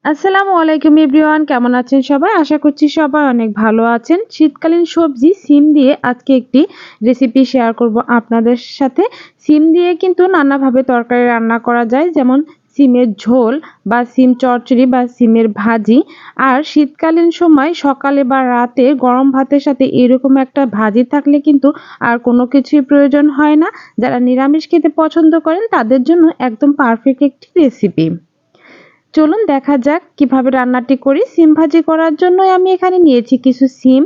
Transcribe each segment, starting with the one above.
আসসালামু আলাইকুম এভরিওয়ান, কেমন আছেন সবাই? আশা করছি সবাই অনেক ভালো আছেন। শীতকালীন সবজি সিম দিয়ে আজকে একটি রেসিপি শেয়ার করব আপনাদের সাথে। সিম দিয়ে কিন্তু নানাভাবে তরকারি রান্না করা যায়, যেমন সিমের ঝোল বা সিম চচ্চড়ি বা সিমের ভাজি। আর শীতকালীন সময় সকালে বা রাতে গরম ভাতের সাথে এরকম একটা ভাজি থাকলে কিন্তু আর কোনো কিছুই প্রয়োজন হয় না। যারা নিরামিষ খেতে পছন্দ করেন তাদের জন্য একদম পারফেক্ট একটি রেসিপি। চলুন দেখা যাক কিভাবে রান্নাটি করি। সিম ভাজি করার জন্য আমি এখানে নিয়েছি কিছু সিম,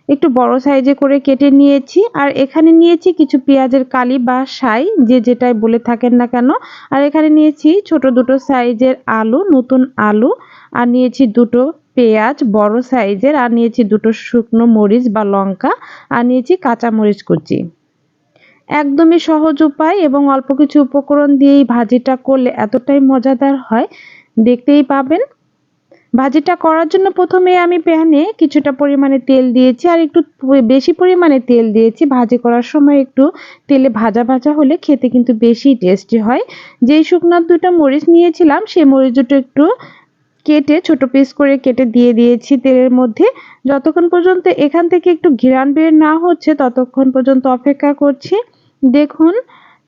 একটু বড় সাইজে করে কেটে নিয়েছি। আর এখানে নিয়েছি কিছু পেঁয়াজের কালি বা সাই, যে যেটাই বলে থাকেন না কেন। আর এখানে নিয়েছি ছোট দুটো সাইজের আলু, নতুন আলু। আর নিয়েছি দুটো পেঁয়াজ বড় সাইজের। আর নিয়েছি দুটো শুকনো মরিচ বা লঙ্কা। আর নিয়েছি কাঁচা মরিচ কুচি। একদমই সহজ উপায় এবং অল্প কিছু উপকরণ দিয়ে এই ভাজিটা করলে এতটাই মজাদার হয়, দেখতেই পাবেন। ভাজিটা করার জন্য প্রথমে আমি প্যানে কিছুটা পরিমাণে তেল দিয়েছি, আর একটু বেশি পরিমাণে তেল দিয়েছি। ভাজি করার সময় একটু তেলে ভাজা ভাজা হলে খেতে কিন্তু বেশি টেস্টি হয়। যেই শুকনো দুটো মরিচ নিয়েছিলাম সেই মরিচ দুটো একটু কেটে ছোট পিস করে কেটে দিয়ে দিয়েছি তেলের মধ্যে। যতক্ষণ পর্যন্ত এখান থেকে একটু ঘ্রাণ বের না হচ্ছে ততক্ষণ পর্যন্ত অপেক্ষা করছি। দেখুন,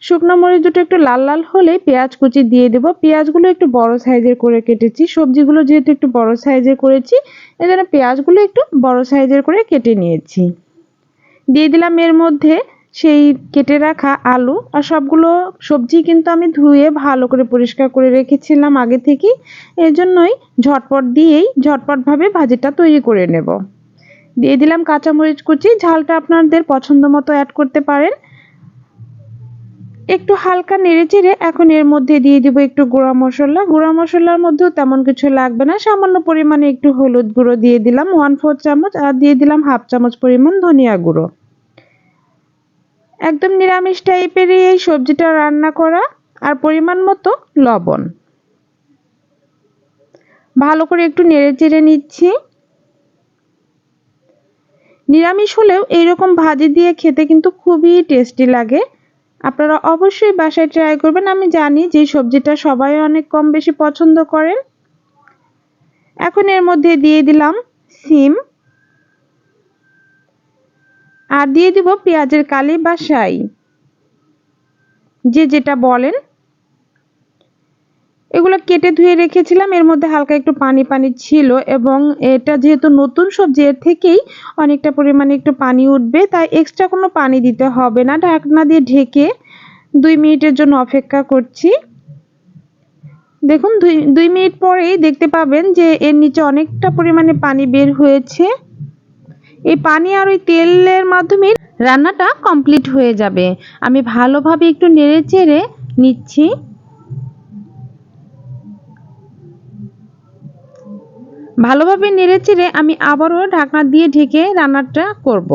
শুকনো মরিচ দুটো একটু লাল লাল হলে পেঁয়াজ কুচি দিয়ে দেব। পেঁয়াজগুলো একটু বড় সাইজের করে কেটেছি, সবজিগুলো যেহেতু একটু বড় সাইজের করেছি এজন্য পেঁয়াজগুলো একটু বড় সাইজের করে কেটে নিয়েছি। দিয়ে দিলাম এর মধ্যে সেই কেটে রাখা আলু। আর সবগুলো সবজি কিন্তু আমি ধুয়ে ভালো করে পরিষ্কার করে রেখেছিলাম আগে থেকেই, এর জন্যই ঝটপটভাবে ভাজিটা তৈরি করে নেব। দিয়ে দিলাম কাঁচামরিচ কুচি, ঝালটা আপনাদের পছন্দ মতো অ্যাড করতে পারেন। একটু হালকা নেড়েচেড়ে এখন এর মধ্যে দিয়ে দিব একটু গুঁড়া মশলা। গুঁড়া মশলার মধ্যেও তেমন কিছু লাগবে না, সামান্য পরিমাণে একটু হলুদ গুঁড়ো দিয়ে দিলাম 1/4 চামচ। আর দিয়ে দিলাম 1/2 চামচ পরিমাণ ধনিয়া গুঁড়ো। একদম নিরামিষ টাইপেরই এই সবজিটা রান্না করা। আর পরিমাণ মতো লবণ। ভালো করে একটু নেড়েচেড়ে নিচ্ছি। নিরামিষ হলেও এইরকম ভাজি দিয়ে খেতে কিন্তু খুবই টেস্টি লাগে। আপনারা অবশ্যই বাসায় ট্রাই করবেন। আমি জানি যে সবজিটা সবাই অনেক কম বেশি পছন্দ করেন। এখন এর মধ্যে দিয়ে দিলাম সিম। আর দিয়ে দিব পেঁয়াজের কালি বা সাই, যে যেটা বলেন। এগুলো কেটে ধুয়ে রেখেছিলাম, এর মধ্যে হালকা একটু পানি পানি ছিল এবং এটা যেহেতু নতুন সবজি এর থেকেই অনেকটা পরিমাণে একটু পানি উঠবে, তাই এক্সট্রা কোনো পানি দিতে হবে না। ঢাকনা দিয়ে ঢেকে 2 মিনিটের জন্য অপেক্ষা করছি। দেখুন, দুই মিনিট পরেই দেখতে পাবেন যে এর নিচে অনেকটা পরিমাণে পানি বের হয়েছে। এই পানি আর ওই তেলের মাধ্যমে রান্নাটা কমপ্লিট হয়ে যাবে। আমি ভালোভাবে একটু নেড়েচেড়ে নিচ্ছি। ভালোভাবে নেড়েচেড়ে আমি আবারও ঢাকনা দিয়ে ঢেকে রান্নাটা করব।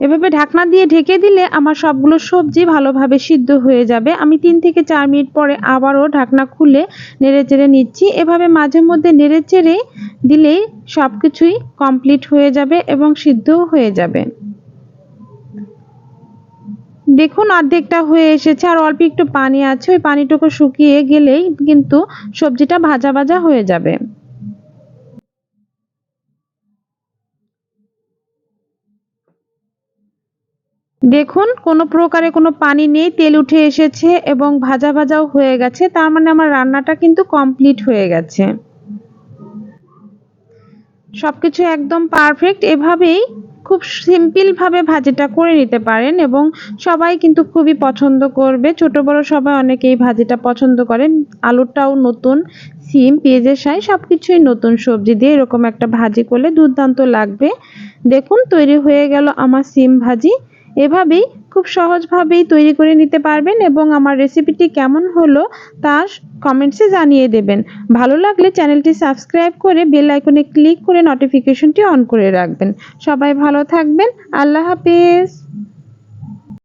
এভাবে ঢাকনা দিয়ে ঢেকে দিলে আমার সবগুলো সবজি ভালোভাবে সিদ্ধ হয়ে যাবে। আমি 3 থেকে 4 মিনিট পরে আবারও ঢাকনা খুলে নেড়েচেড়ে নিচ্ছি। এভাবে মাঝে মধ্যে নেড়েচেড়ে দিলেই সবকিছুই কমপ্লিট হয়ে যাবে এবং সিদ্ধও হয়ে যাবে। দেখুন, অর্ধেকটা হয়ে এসেছে, আর অল্প একটু পানি আছে। ওই পানিটুকু শুকিয়ে গেলেই কিন্তু সবজিটা ভাজা ভাজা হয়ে যাবে। দেখুন, কোনো প্রকারে কোনো পানি নেই, তেল উঠে এসেছে এবং ভাজা ভাজাও হয়ে গেছে। তার মানে আমার রান্নাটা কিন্তু কমপ্লিট হয়ে গেছে। সবকিছু একদম পারফেক্ট। এভাবেই খুব সিম্পল ভাবে ভাজিটা করে নিতে পারেন এবং সবাই কিন্তু খুবই পছন্দ করবে। ছোট বড় সবাই অনেকেই ভাজিটা পছন্দ করেন। আলুটাও নতুন, সিম পেঁয়াজের সাই সবকিছুই নতুন সবজি দিয়ে এরকম একটা ভাজি করলে দুর্দান্ত লাগবে। দেখুন, তৈরি হয়ে গেল আমার সিম ভাজি। এভাবেই খুব সহজভাবেই তৈরি করে নিতে পারবেন এবং আমার রেসিপিটি কেমন হলো তা কমেন্টসে জানিয়ে দেবেন। ভালো লাগলে চ্যানেলটি সাবস্ক্রাইব করে বেল আইকনে ক্লিক করে নোটিফিকেশনটি অন করে রাখবেন। সবাই ভালো থাকবেন। আল্লাহ হাফেজ।